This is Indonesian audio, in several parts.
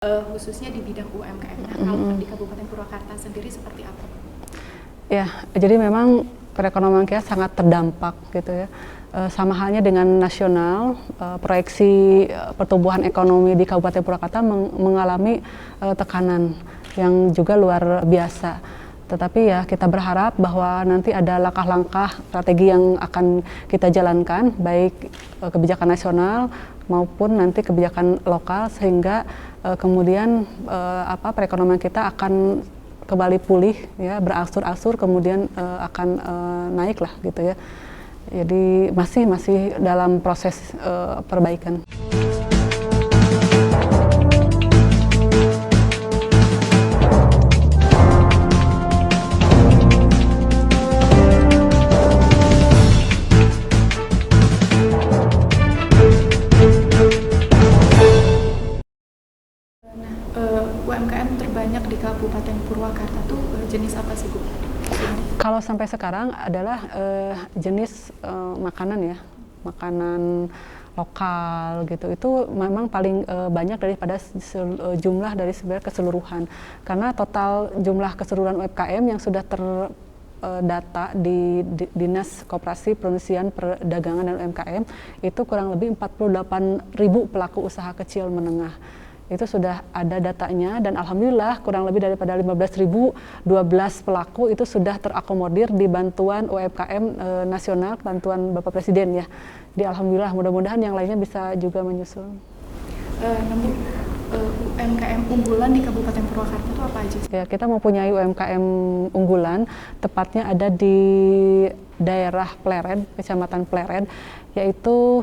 Khususnya di bidang UMKM. Nah, kalau di Kabupaten Purwakarta sendiri seperti apa? Ya, jadi memang perekonomian kita sangat terdampak gitu ya. Sama halnya dengan nasional, proyeksi pertumbuhan ekonomi di Kabupaten Purwakarta mengalami tekanan yang juga luar biasa. Tetapi ya kita berharap bahwa nanti ada langkah-langkah strategi yang akan kita jalankan, baik kebijakan nasional maupun nanti kebijakan lokal, sehingga kemudian perekonomian kita akan kembali pulih ya, berangsur-angsur kemudian akan naik lah gitu ya. Jadi masih dalam proses perbaikan. UMKM terbanyak di Kabupaten Purwakarta tuh jenis apa sih, Bu? Kalau sampai sekarang adalah jenis makanan ya, makanan lokal gitu. Itu memang paling banyak daripada jumlah dari sebenarnya keseluruhan. Karena total jumlah keseluruhan UMKM yang sudah terdata di Dinas Koperasi Perindustrian Perdagangan dan UMKM itu kurang lebih 48.000 pelaku usaha kecil menengah. Itu sudah ada datanya, dan alhamdulillah kurang lebih daripada 15.012 pelaku itu sudah terakomodir di bantuan UMKM nasional, bantuan Bapak Presiden ya. Alhamdulillah, mudah-mudahan yang lainnya bisa juga menyusul. Namun UMKM unggulan di Kabupaten Purwakarta itu apa aja? Ya, kita mempunyai UMKM unggulan, tepatnya ada di daerah Pleret, Kecamatan Pleret, yaitu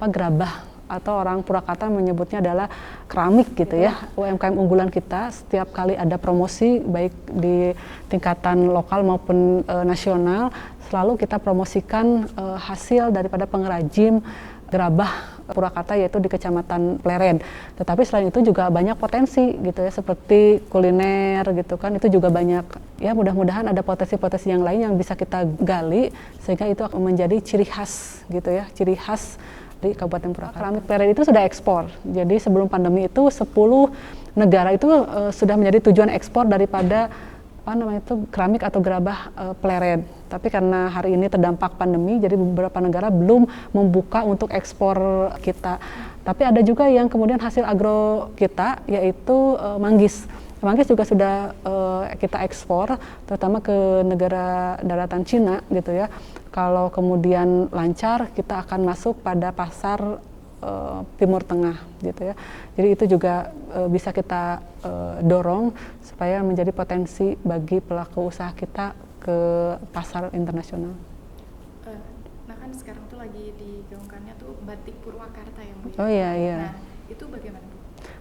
gerabah, atau orang Purwakarta menyebutnya adalah keramik gitu ya. UMKM unggulan kita setiap kali ada promosi baik di tingkatan lokal maupun nasional, selalu kita promosikan hasil daripada pengrajin gerabah Purwakarta, yaitu di Kecamatan Pleret. Tetapi selain itu juga banyak potensi gitu ya, seperti kuliner gitu kan, itu juga banyak ya. Mudah-mudahan ada potensi-potensi yang lain yang bisa kita gali sehingga itu akan menjadi ciri khas gitu ya, ciri khas di Kabupaten Purwakarta. Keramik Pleret itu sudah ekspor. Jadi sebelum pandemi itu 10 negara itu sudah menjadi tujuan ekspor daripada keramik atau gerabah Pleret. Tapi karena hari ini terdampak pandemi, jadi beberapa negara belum membuka untuk ekspor kita. Tapi ada juga yang kemudian hasil agro kita, yaitu manggis. Manggis juga sudah kita ekspor, terutama ke negara daratan Cina gitu ya. Kalau kemudian lancar, kita akan masuk pada pasar Timur Tengah gitu ya. Jadi itu juga bisa kita dorong supaya menjadi potensi bagi pelaku usaha kita ke pasar internasional. Nah kan sekarang tuh lagi digaungkannya tuh batik Purwakarta ya, Bu? Oh iya. Nah itu bagaimana, Bu?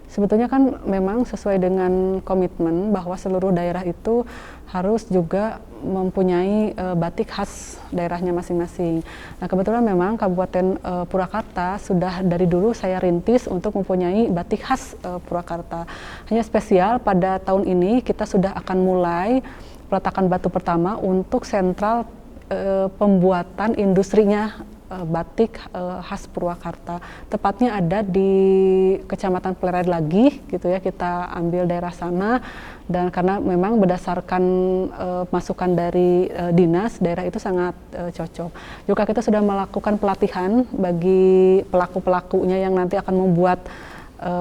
Sebetulnya kan memang sesuai dengan komitmen bahwa seluruh daerah itu harus juga mempunyai batik khas daerahnya masing-masing. Nah kebetulan memang Kabupaten Purwakarta sudah dari dulu saya rintis untuk mempunyai batik khas Purwakarta. Hanya spesial pada tahun ini kita sudah akan mulai peletakan batu pertama untuk sentral pembuatan industrinya batik khas Purwakarta. Tepatnya ada di Kecamatan Pleret lagi gitu ya, kita ambil daerah sana, dan karena memang berdasarkan masukan dari dinas, daerah itu sangat cocok. Juga kita sudah melakukan pelatihan bagi pelaku-pelakunya yang nanti akan membuat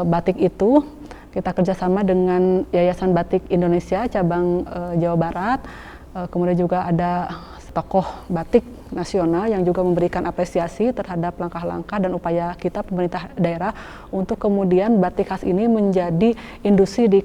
batik itu. Kita kerjasama dengan Yayasan Batik Indonesia cabang Jawa Barat, kemudian juga ada tokoh batik nasional yang juga memberikan apresiasi terhadap langkah-langkah dan upaya kita pemerintah daerah untuk kemudian batik khas ini menjadi industri di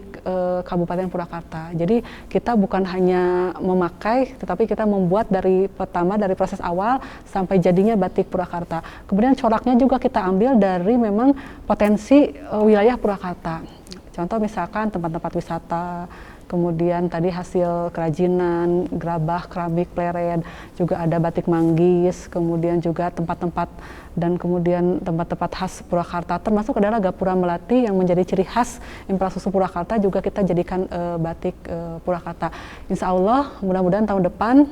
Kabupaten Purwakarta. Jadi kita bukan hanya memakai, tetapi kita membuat dari pertama, dari proses awal sampai jadinya batik Purwakarta. Kemudian coraknya juga kita ambil dari memang potensi wilayah Purwakarta. Contoh misalkan tempat-tempat wisata, kemudian tadi hasil kerajinan, gerabah, keramik, Pleret, juga ada batik manggis, kemudian juga tempat-tempat dan kemudian tempat-tempat khas Purwakarta, termasuk adalah Gapura Melati yang menjadi ciri khas infrastruktur Purwakarta, juga kita jadikan batik Purwakarta. Insya Allah mudah-mudahan tahun depan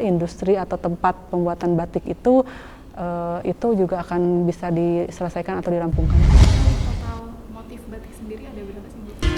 industri atau tempat pembuatan batik itu juga akan bisa diselesaikan atau dirampungkan. Total motif batik sendiri ada berapa sih Bu?